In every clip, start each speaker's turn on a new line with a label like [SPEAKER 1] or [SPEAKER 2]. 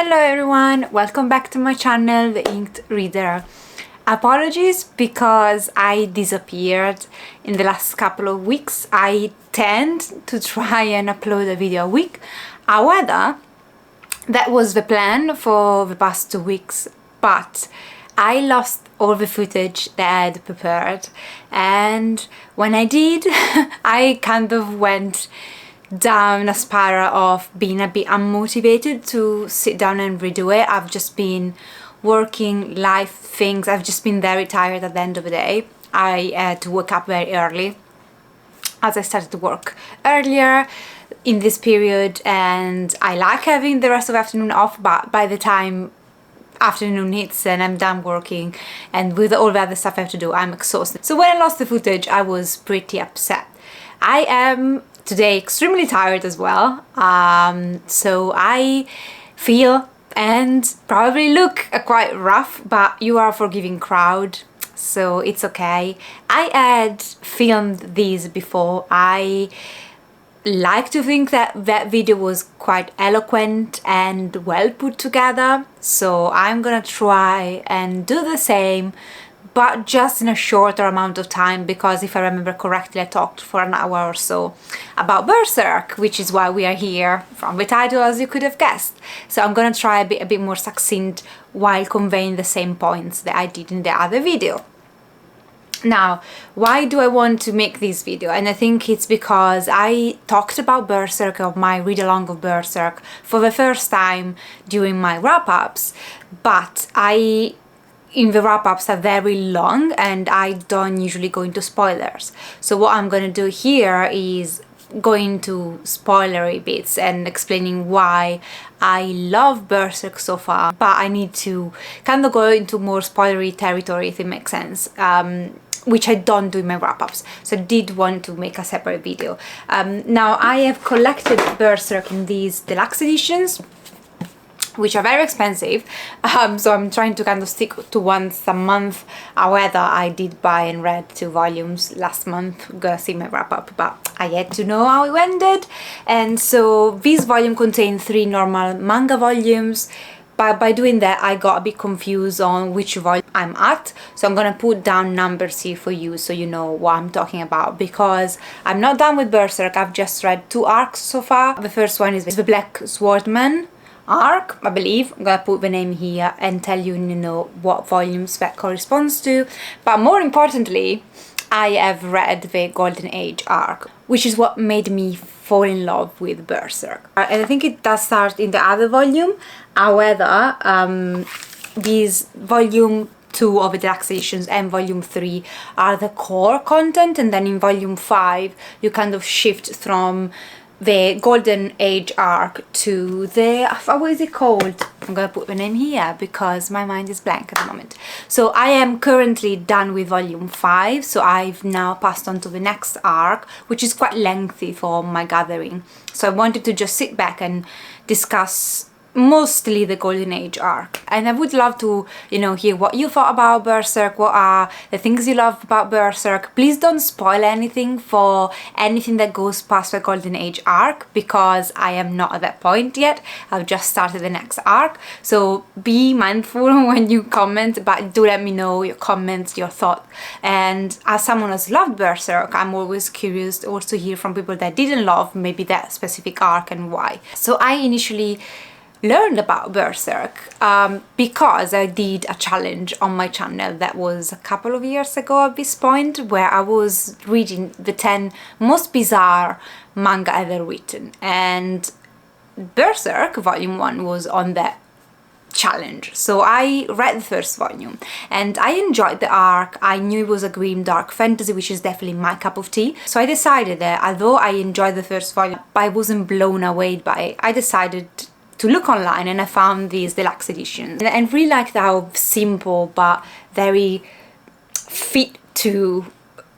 [SPEAKER 1] Hello everyone, welcome back to my channel, The Inked Reader. Apologies because I disappeared in the last couple of weeks. I tend to try and upload a video a week. However, that was the plan for the past 2 weeks, but I lost all the footage that I had prepared, and when I did, I kind of went down a spiral of being a bit unmotivated to sit down and redo it. I've just been working life things. I've just been very tired at the end of the day. I had to wake up very early as I started to work earlier in this period, and I like having the rest of the afternoon off, but by the time afternoon hits and I'm done working and with all the other stuff I have to do, I'm exhausted. So when I lost the footage, I was pretty upset. I am today extremely tired as well, so I feel and probably look quite rough, but you are a forgiving crowd, so it's okay. I had filmed these before. I like to think that that video was quite eloquent and well put together, so I'm gonna try and do the same, but just in a shorter amount of time, because if I remember correctly, I talked for an hour or so about Berserk, which is why we are here, from the title as you could have guessed. So I'm gonna try a bit more succinct while conveying the same points that I did in the other video. Now, why do I want to make this video? And I think it's because I talked about Berserk, or my read-along of Berserk, for the first time during my wrap-ups, but in the wrap-ups are very long and I don't usually go into spoilers. So what I'm going to do here is going into spoilery bits and explaining why I love Berserk so far, but I need to kind of go into more spoilery territory, if it makes sense, which I don't do in my wrap-ups, so I did want to make a separate video. Now, I have collected Berserk in these deluxe editions, which are very expensive, so I'm trying to kind of stick to once a month. However, I did buy and read 2 volumes last month. You're gonna see my wrap-up, but I had to know how it ended. And so this volume contained 3 normal manga volumes, but by doing that I got a bit confused on which volume I'm at, so I'm gonna put down numbers here for you so you know what I'm talking about, because I'm not done with Berserk. I've just read 2 arcs so far. The first one is the Black Swordman arc, I believe. I'm gonna put the name here and tell you, what volumes that corresponds to. But more importantly, I have read the Golden Age arc, which is what made me fall in love with Berserk. And I think it does start in the other volume. However, these volume 2 of the deluxe editions and volume 3 are the core content, and then in volume 5 you kind of shift from the Golden Age arc to the, what is it called? I'm gonna put the name here because my mind is blank at the moment. So I am currently done with volume 5, so I've now passed on to the next arc, which is quite lengthy for my gathering. So I wanted to just sit back and discuss mostly the Golden Age arc, and I would love to hear what you thought about Berserk. What are the things you love about Berserk? Please don't spoil anything for anything that goes past the Golden Age arc, because I am not at that point yet. I've just started the next arc, so be mindful when you comment, but do let me know your comments, your thoughts. And as someone who's loved Berserk, I'm always curious to also hear from people that didn't love maybe that specific arc and why. So I initially learned about Berserk because I did a challenge on my channel that was a couple of years ago at this point, where I was reading the 10 most bizarre manga ever written, and Berserk volume 1 was on that challenge. So I read the first volume and I enjoyed the arc. I knew it was a grim dark fantasy, which is definitely my cup of tea, so I decided that although I enjoyed the first volume but I wasn't blown away by it, I decided to look online, and I found these deluxe editions and really liked how simple but very fit to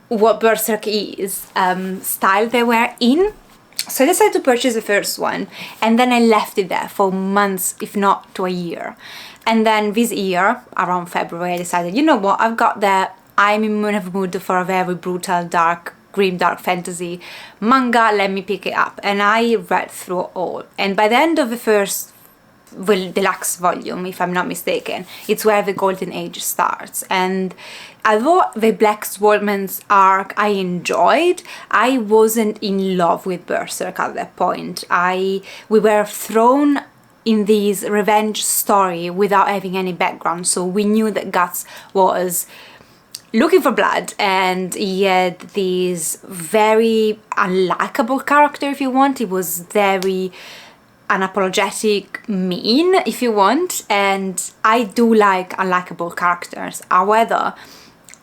[SPEAKER 1] what Berserk is style they were in. So I decided to purchase the first one, and then I left it there for months, if not to a year. And then this year, around February, I decided, you know what, I've got that. I'm in the mood for a very brutal, dark grim dark fantasy manga, let me pick it up. And I read through all, and by the end of the first deluxe volume, if I'm not mistaken. It's where the Golden Age starts. And although the Black Swordsman's arc I enjoyed, I wasn't in love with Berserk at that point. We were thrown in this revenge story without having any background, so we knew that Guts was looking for blood, and he had this very unlikable character, if you want. He was very unapologetic, mean, if you want, and I do like unlikable characters. However,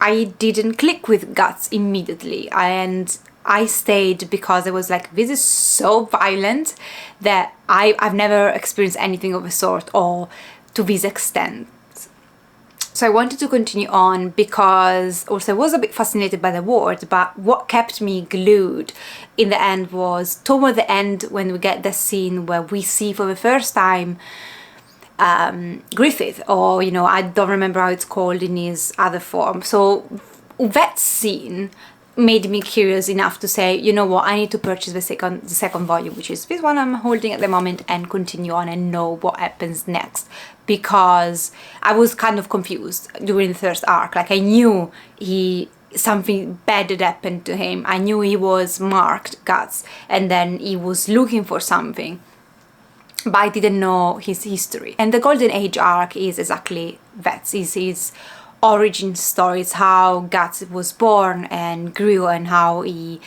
[SPEAKER 1] I didn't click with Guts immediately, and I stayed because I was like, this is so violent that I've never experienced anything of the sort, or to this extent. So I wanted to continue on because also I was a bit fascinated by the world, but what kept me glued in the end was toward the end, when we get the scene where we see for the first time Griffith, or I don't remember how it's called in his other form. So that scene made me curious enough to say, you know what, I need to purchase the second volume, which is this one I'm holding at the moment, and continue on and know what happens next, because I was kind of confused during the first arc. Like, I knew something bad had happened to him. I knew he was marked Guts, and then he was looking for something, but I didn't know his history. And the Golden Age arc is exactly that. Is his origin story. It's how Guts was born and grew, and how he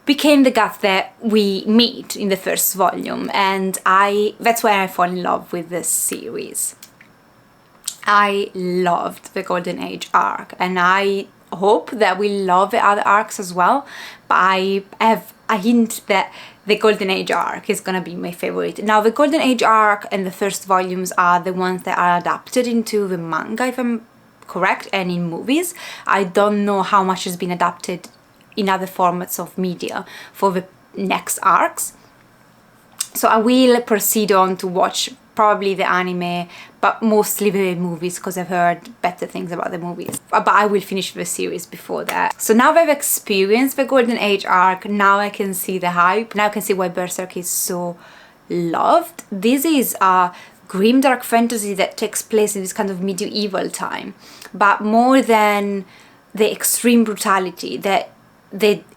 [SPEAKER 1] became the Guts that we meet in the first volume. And that's where I fall in love with this series. I loved the Golden Age arc, and I hope that we love the other arcs as well, but I have a hint that the Golden Age arc is gonna be my favorite. Now, the Golden Age arc and the first volumes are the ones that are adapted into the manga, if I'm correct, and in movies. I don't know how much has been adapted in other formats of media for the next arcs. So I will proceed on to watch probably the anime, but mostly the movies, because I've heard better things about the movies. But I will finish the series before that. So now that I've experienced the Golden Age arc, now I can see the hype. Now I can see why Berserk is so loved. This is a grim dark fantasy that takes place in this kind of medieval time, but more than the extreme brutality, the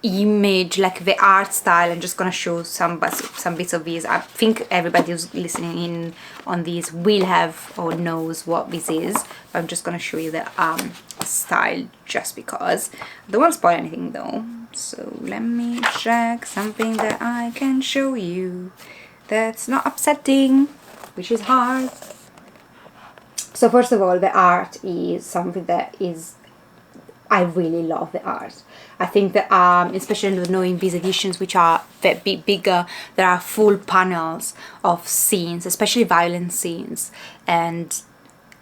[SPEAKER 1] image, like the art style. I'm just gonna show some bits of these. I think everybody who's listening in on these will have or knows what this is, but I'm just gonna show you the style just because. I don't want to spoil anything though, so let me check something that I can show you that's not upsetting, which is hard. So first of all, the art is something that I really love the art. I think that especially knowing these editions, which are a bit bigger, there are full panels of scenes, especially violent scenes, and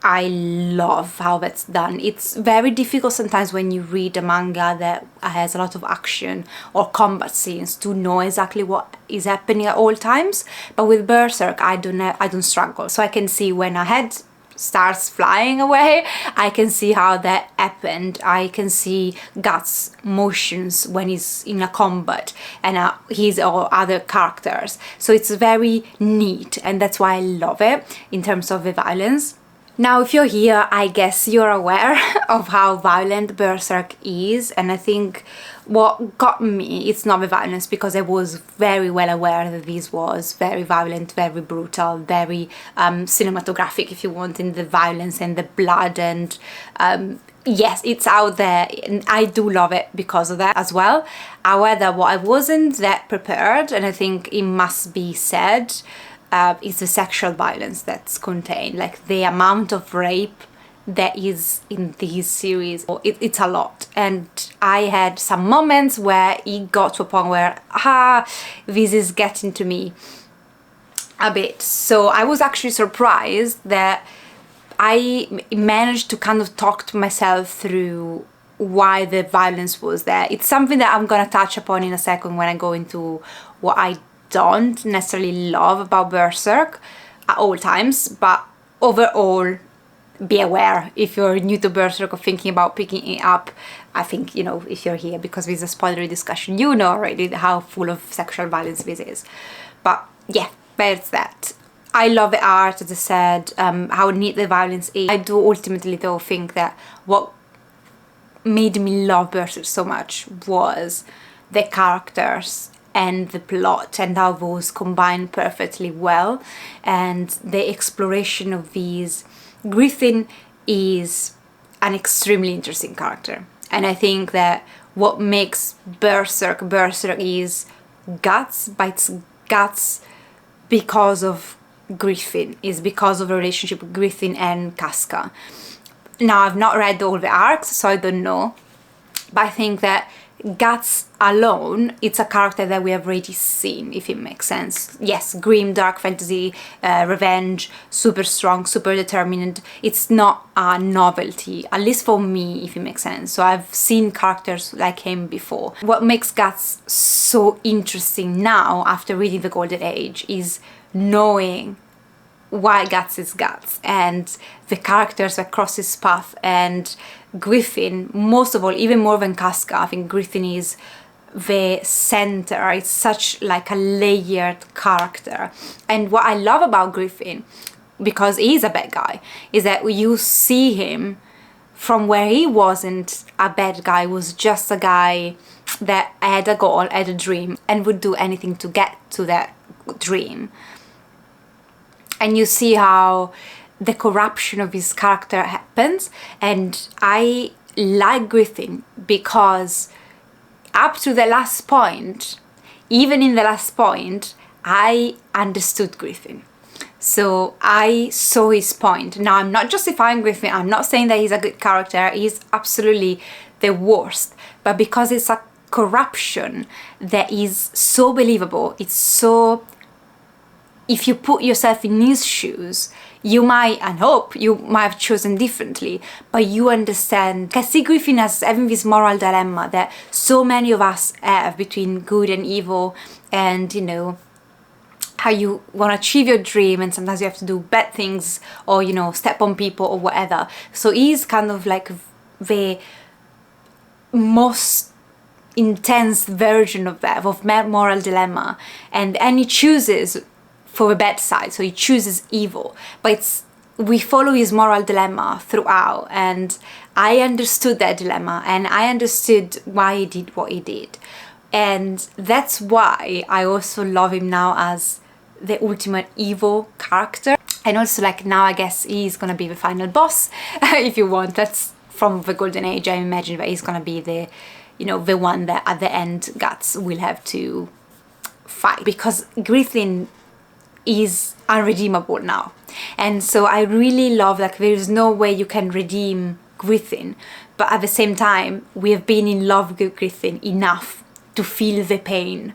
[SPEAKER 1] I love how that's done. It's very difficult sometimes when you read a manga that has a lot of action or combat scenes to know exactly what is happening at all times. But with Berserk, I don't struggle. So I can see when a head starts flying away, I can see how that happened. I can see Guts' motions when he's in a combat, and his or other characters. So it's very neat, and that's why I love it in terms of the violence. Now, if you're here, I guess you're aware of how violent Berserk is, and I think what got me, it's not the violence, because I was very well aware that this was very violent, very brutal, very cinematographic, if you want, in the violence and the blood, and yes, it's out there, and I do love it because of that as well. However, what I wasn't that prepared, and I think it must be said, is the sexual violence that's contained, like the amount of rape that is in this series. It's a lot, and I had some moments where it got to a point where this is getting to me a bit. So I was actually surprised that I managed to kind of talk to myself through why the violence was there. It's something that I'm gonna touch upon in a second when I go into what I don't necessarily love about Berserk at all times, but overall, be aware if you're new to Berserk or thinking about picking it up. I think, if you're here because there's a spoilery discussion, you know already how full of sexual violence this is. But yeah, that's that. I love the art, as I said, how neat the violence is. I do ultimately though think that what made me love Berserk so much was the characters and the plot and how those combine perfectly well, and the exploration of these. Griffith is an extremely interesting character, and I think that what makes Berserk is guts, but it's guts because of Griffith, is because of the relationship with Griffith and Casca. Now, I've not read all the arcs, so I don't know, but I think that guts alone, it's a character that we have already seen, if it makes sense. Yes, grim, dark fantasy, revenge, super strong, super determined. It's not a novelty, at least for me, if it makes sense. So I've seen characters like him before. What makes Guts so interesting now, after reading The Golden Age, is knowing why Guts is Guts, and the characters that cross his path. And Griffith, most of all, even more than Casca, I think Griffith is the center. It's such like a layered character. And what I love about Griffith, because he's a bad guy, is that you see him from where he wasn't a bad guy, was just a guy that had a goal, had a dream, and would do anything to get to that dream. And you see how the corruption of his character happens. And I like Griffith because up to the last point, even in the last point, I understood Griffith. So I saw his point. Now, I'm not justifying Griffith. I'm not saying that he's a good character. He's absolutely the worst. But because it's a corruption that is so believable, it's so... if you put yourself in his shoes, you might, and hope, you might have chosen differently, but you understand. I see Griffith as having this moral dilemma that so many of us have between good and evil, and, you know, how you want to achieve your dream, and sometimes you have to do bad things, or, you know, step on people or whatever. So he's kind of like the most intense version of that, of moral dilemma, and he chooses for the bad side, so he chooses evil, but we follow his moral dilemma throughout, and I understood that dilemma, and I understood why he did what he did, and that's why I also love him now as the ultimate evil character. And also, like, now I guess he's gonna be the final boss, if you want. That's from the Golden Age. I imagine that he's gonna be the, you know, the one that at the end Guts will have to fight, because Griffith is unredeemable now. And so I really love, like, there is no way you can redeem Griffith, but at the same time we have been in love with Griffith enough to feel the pain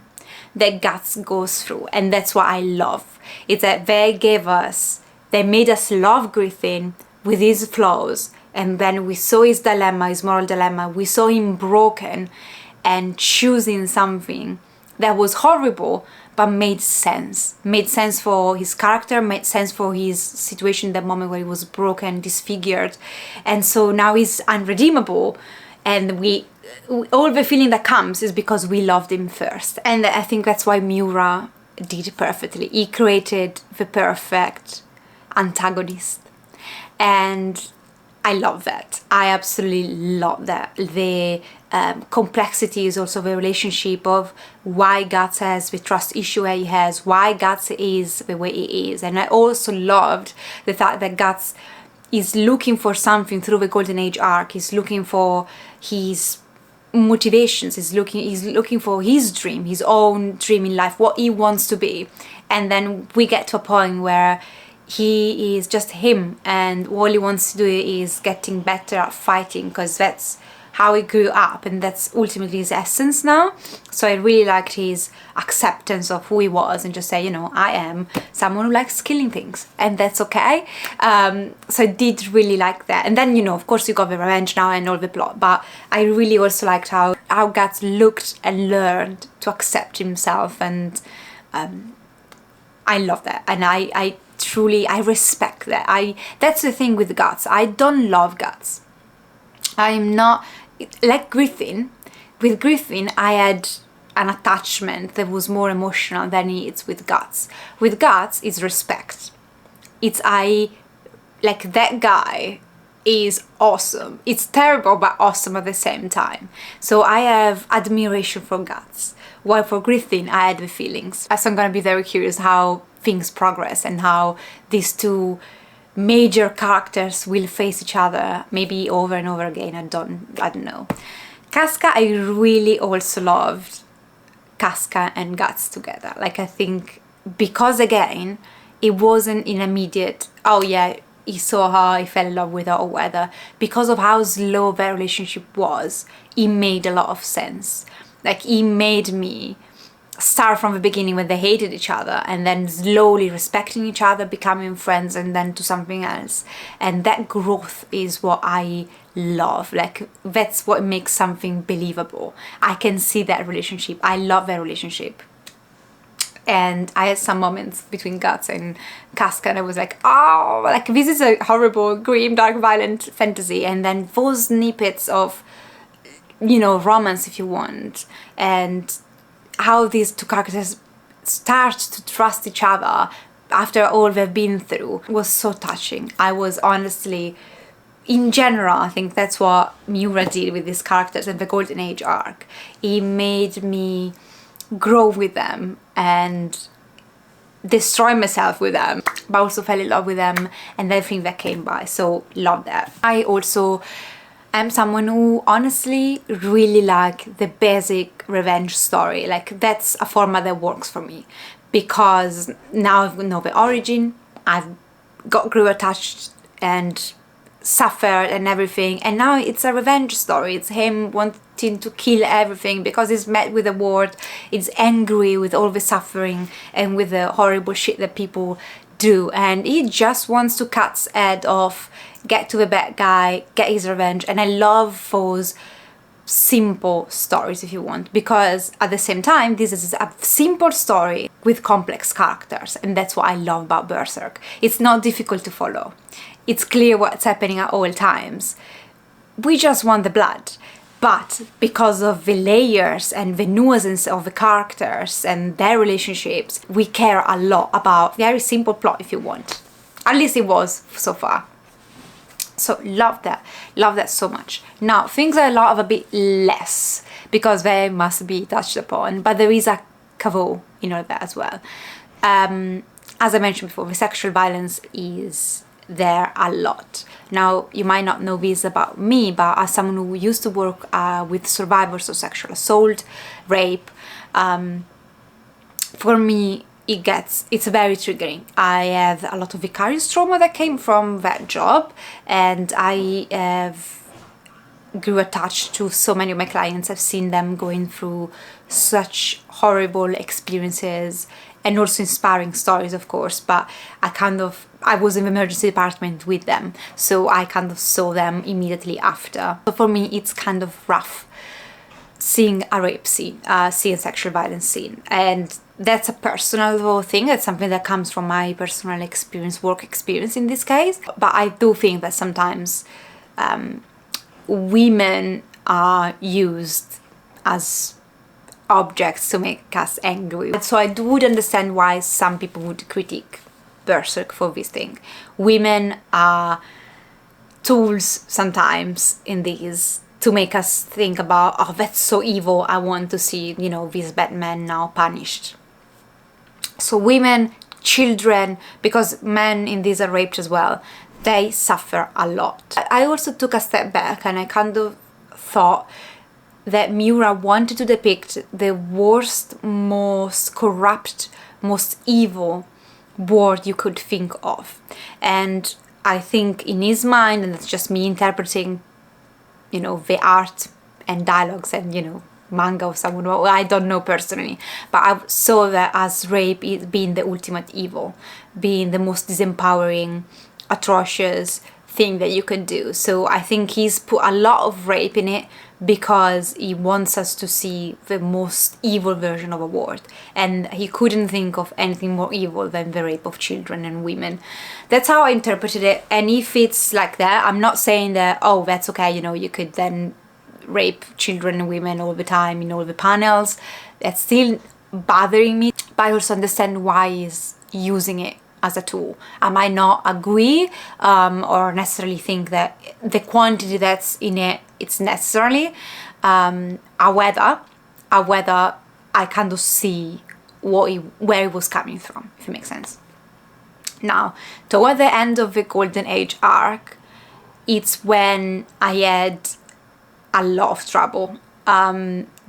[SPEAKER 1] that Guts goes through. And that's what I love, is that they made us love Griffith with his flaws, and then we saw his dilemma, his moral dilemma. We saw him broken and choosing something that was horrible, but made sense for his character, made sense for his situation, that moment where he was broken, disfigured. And so now he's unredeemable, and all the feeling that comes is because we loved him first. And I think that's why Miura did it perfectly. He created the perfect antagonist, and I love that. I absolutely love that. The complexity is also the relationship of why Guts has the trust issue he has, why Guts is the way he is. And I also loved the fact that Guts is looking for something through the Golden Age arc. He's looking for his motivations, he's looking for his dream, his own dream in life, what he wants to be. And then we get to a point where he is just him, and all he wants to do is getting better at fighting, because that's how he grew up, and that's ultimately his essence now. So I really liked his acceptance of who he was, and just say, you know, I am someone who likes killing things, and that's okay. So I did really like that. And then, you know, of course you got the revenge now and all the plot, but I really also liked how Guts looked and learned to accept himself, and I love that. And I truly respect that. That's the thing with Guts. I don't love Guts. I'm not like Griffith. With Griffith, I an attachment that was more emotional than it's with Guts. With Guts, it's respect. It's like that guy is awesome. It's terrible but awesome at the same time. So I have admiration for Guts. While for Griffith, I had the feelings. So I'm gonna be very curious how things progress and how these two major characters will face each other, maybe over and over again. I don't know. Casca, I really also loved Casca and Guts together. Like, I think because again, it wasn't an immediate, oh yeah, he saw her, he fell in love with her, or whether, because of how slow their relationship was, it made a lot of sense. Like, it made me start from the beginning when they hated each other and then slowly respecting each other, becoming friends, and then to something else. And that growth is what I love. Like, that's what makes something believable. I can see that relationship. I love their relationship. And I had some moments between Guts and Casca and I was like, oh, like, this is a horrible, grim, dark, violent fantasy. And then those snippets of, you know, romance, if you want, and how these two characters start to trust each other after all they've been through was so touching. I was honestly, in general, I think that's what Miura did with these characters and the Golden Age arc. It made me grow with them and destroy myself with them, but also fell in love with them and everything that came by. So love that. I also am someone who honestly really like the basic revenge story. Like, that's a format that works for me because now I know the origin, I've grew attached and suffered and everything, and now it's a revenge story. It's him wanting to kill everything because he's met with a war, it's angry with all the suffering and with the horrible shit that people do, and he just wants to cut his head off, get to the bad guy, get his revenge. And I love those simple stories, if you want, because at the same time this is a simple story with complex characters, and that's what I love about Berserk. It's not difficult to follow. It's clear what's happening at all times. We just want the blood. But because of the layers and the nuances of the characters and their relationships, we care a lot about very simple plot, if you want. At least it was so far. So love that so much. Now things are a lot of a bit less because they must be touched upon, but there is a caveau in all that as well. As I mentioned before, the sexual violence is there a lot. Now, you might not know this about me, but as someone who used to work with survivors of sexual assault, rape, for me it's very triggering. I have a lot of vicarious trauma that came from that job, and I have grew attached to so many of my clients. I've seen them going through such horrible experiences, and also inspiring stories, of course, but I was in the emergency department with them, so I kind of saw them immediately after. So for me, it's kind of rough seeing a rape scene, seeing a sexual violence scene, and that's a personal thing. That's something that comes from my personal experience, work experience in this case. But I do think that sometimes women are used as objects to make us angry. So I would understand why some people would critique Berserk for this thing. Women are tools sometimes in these to make us think about, oh, that's so evil, I want to see, you know, this bad man now punished. So women, children, because men in these are raped as well, they suffer a lot. I also took a step back and I kind of thought that Miura wanted to depict the worst, most corrupt, most evil world you could think of. And I think in his mind, and that's just me interpreting, you know, the art and dialogues and, you know, manga of someone who I don't know personally, but I saw that as rape being the ultimate evil, being the most disempowering, atrocious thing that you can do. So I think he's put a lot of rape in it because he wants us to see the most evil version of a world, and he couldn't think of anything more evil than the rape of children and women. That's how I interpreted it, and if it's like that, I'm not saying that, oh, that's okay, you know, you could then rape children and women all the time in all the panels. That's still bothering me, but I also understand why he's using it as a tool. I might not agree or necessarily think that the quantity that's in it, it's necessarily. However, I kind of see where it was coming from, if it makes sense. Now, toward the end of the Golden Age arc, it's when I had a lot of trouble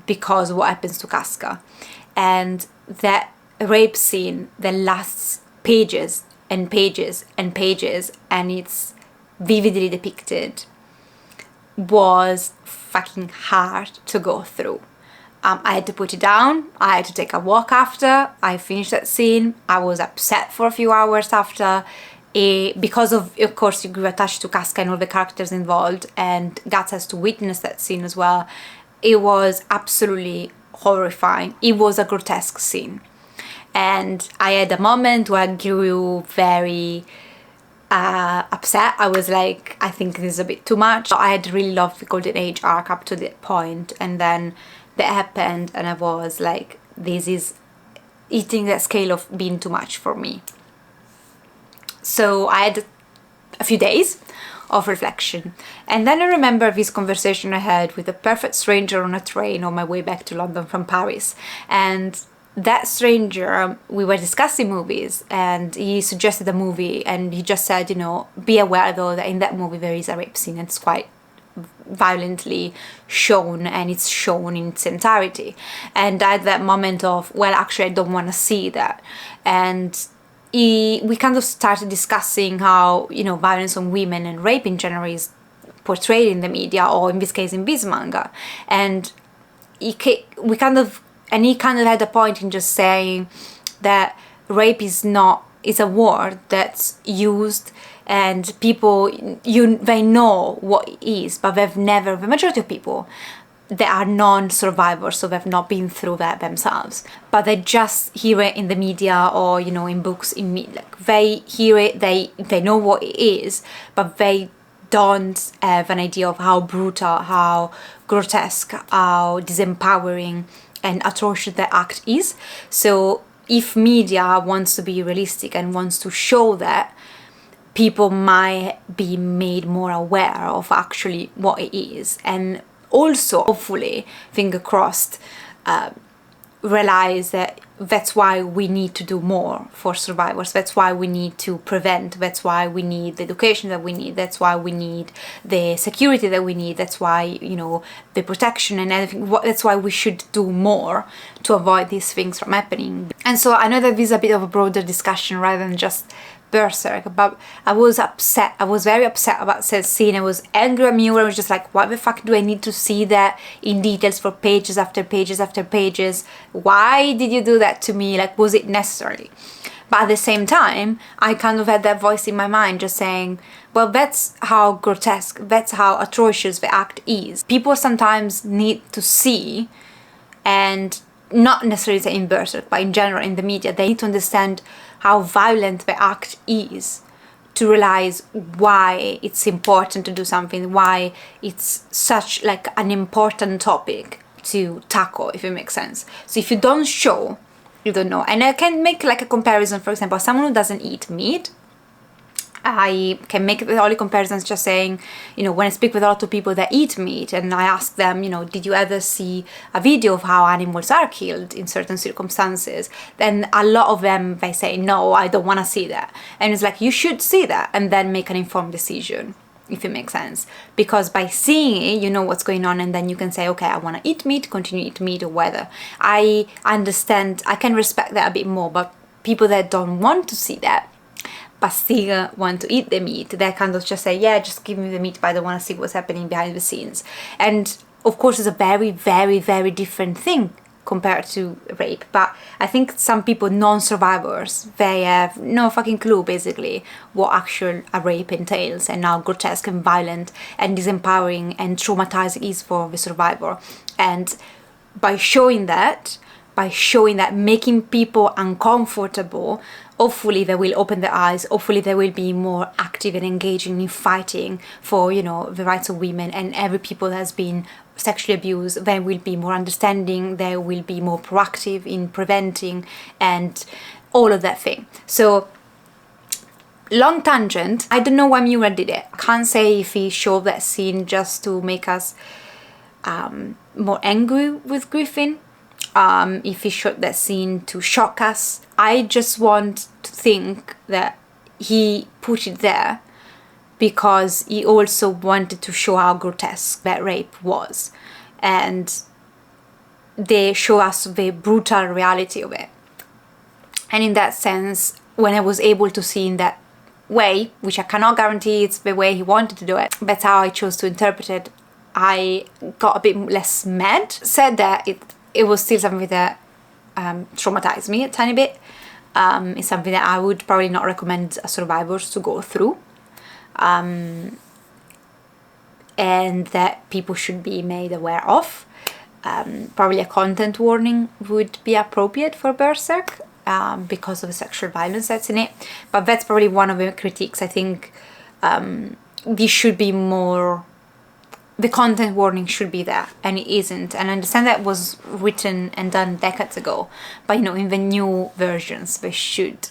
[SPEAKER 1] because of what happens to Casca. And that rape scene that lasts pages and pages and pages, and it's vividly depicted, was fucking hard to go through. I had to put it down. I had to take a walk after I finished that scene. I was upset for a few hours after, because of course you grew attached to Casca and all the characters involved, and Guts has to witness that scene as well. It was absolutely horrifying. It was a grotesque scene, and I had a moment where I grew very upset. I was like, I think this is a bit too much. I had really loved the Golden Age arc up to that point, and then that happened and I was like, this is hitting that scale of being too much for me. So I had a few days of reflection, and then I remember this conversation I had with a perfect stranger on a train on my way back to London from Paris. And that stranger, we were discussing movies, and he suggested a movie, and he just said, you know, be aware though that in that movie there is a rape scene, and it's quite violently shown, and it's shown in its entirety. And I had that moment of, well, actually I don't want to see that. And we kind of started discussing how, you know, violence on women and rape in general is portrayed in the media, or in this case in this manga. And he kind of had a point in just saying that rape is a word that's used, and people, they know what it is, but the majority of people, they are non-survivors, so they've not been through that themselves, but they just hear it in the media, or, you know, in books, like they hear it, they know what it is, but they don't have an idea of how brutal, how grotesque, how disempowering and atrocious the act is. So if media wants to be realistic and wants to show that, people might be made more aware of actually what it is, and also, hopefully, finger crossed, realize that that's why we need to do more for survivors. That's why we need to prevent. That's why we need the education that we need. That's why we need the security that we need. That's why, you know, the protection and everything. That's why we should do more to avoid these things from happening. And so I know that this is a bit of a broader discussion rather than just Berserk, but I was upset. I was very upset about that scene. I was angry at Miura. I was just like, why the fuck do I need to see that in details for pages after pages after pages? Why did you do that to me? Like, was it necessary? But at the same time, I kind of had that voice in my mind just saying, well, that's how grotesque, that's how atrocious the act is. People sometimes need to see, and not necessarily in Berserk, but in general in the media, they need to understand how violent the act is to realize why it's important to do something, why it's such like an important topic to tackle, if it makes sense. So if you don't show, you don't know. And I can make like a comparison, for example, someone who doesn't eat meat, I can make the only comparisons just saying, you know, when I speak with a lot of people that eat meat and I ask them, you know, did you ever see a video of how animals are killed in certain circumstances? Then a lot of them, they say, no, I don't want to see that. And it's like, you should see that and then make an informed decision, if it makes sense. Because by seeing it, you know what's going on, and then you can say, okay, I want to eat meat, continue to eat meat, or whether. I understand, I can respect that a bit more, but people that don't want to see that, but still want to eat the meat, they kind of just say, yeah, just give me the meat, but I don't want to see what's happening behind the scenes. And of course it's a very, very, very different thing compared to rape, but I think some people, non-survivors, they have no fucking clue basically what actual a rape entails, and how grotesque and violent and disempowering and traumatizing is for the survivor. And by showing that, making people uncomfortable, hopefully they will open their eyes, hopefully they will be more active and engaging in fighting for, you know, the rights of women, and every people that has been sexually abused, they will be more understanding, they will be more proactive in preventing and all of that thing. So long tangent, I don't know why Miura did it. I can't say if he showed that scene just to make us more angry with Griffith, if he showed that scene to shock us. I just want to think that he put it there because he also wanted to show how grotesque that rape was, and they show us the brutal reality of it. And in that sense, when I was able to see in that way, which I cannot guarantee it's the way he wanted to do it, that's how I chose to interpret it, I got a bit less mad. Said that it was still something that traumatized me a tiny bit. It's something that I would probably not recommend survivors to go through, and that people should be made aware of. Probably a content warning would be appropriate for Berserk, because of the sexual violence that's in it, but that's probably one of the critiques. I think this should be more, the content warning should be there, and it isn't. And I understand that was written and done decades ago, but you know, in the new versions they should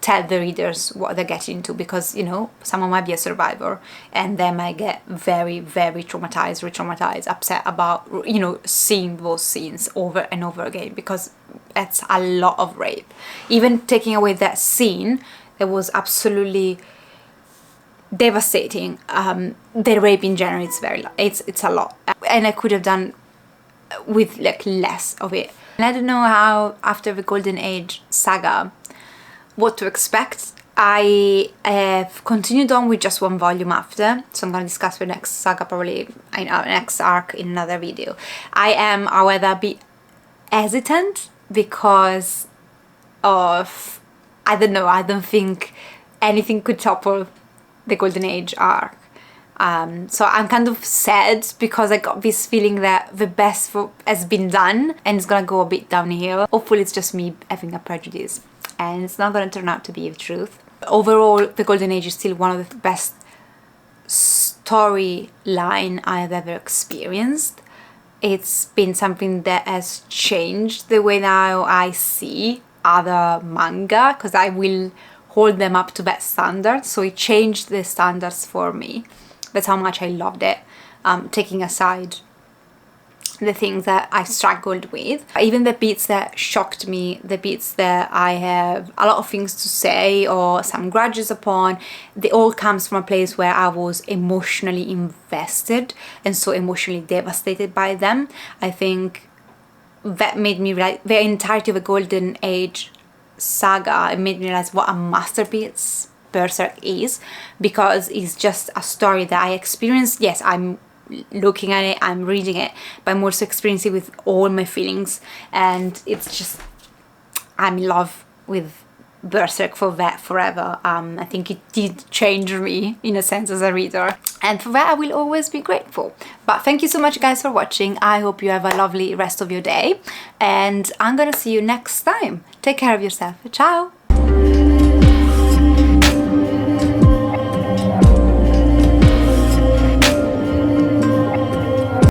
[SPEAKER 1] tell the readers what they're getting into, because you know, someone might be a survivor and they might get very, very traumatized, re-traumatized, upset about, you know, seeing those scenes over and over again, because it's a lot of rape. Even taking away that scene, it was absolutely devastating. The rape in general, it's a lot, and I could have done with like less of it. And I don't know how, after the Golden Age saga, what to expect. I have continued on with just one volume after, so I'm going to discuss the next saga probably in our next arc in another video. I am, however, a bit hesitant because of, I don't know, I don't think anything could topple the Golden Age arc. So I'm kind of sad because I got this feeling that the best has been done and it's gonna go a bit downhill. Hopefully it's just me having a prejudice and it's not gonna turn out to be the truth. Overall, the Golden Age is still one of the best storyline I've ever experienced. It's been something that has changed the way now I see other manga, because I will hold them up to that standard, so it changed the standards for me. That's how much I loved it, taking aside the things that I struggled with. Even the bits that shocked me, the bits that I have a lot of things to say or some grudges upon, they all comes from a place where I was emotionally invested and so emotionally devastated by them. I think that made me realize the entirety of the Golden Age saga. It made me realize what a masterpiece Berserk is, because it's just a story that I experienced. Yes, I'm looking at it, I'm reading it, but I'm also experiencing it with all my feelings, and it's just, I'm in love with Berserk for that forever. I think it did change me in a sense as a reader, and for that I will always be grateful. But thank you so much guys for watching. I hope you have a lovely rest of your day, and I'm gonna see you next time. Take care of yourself. Ciao!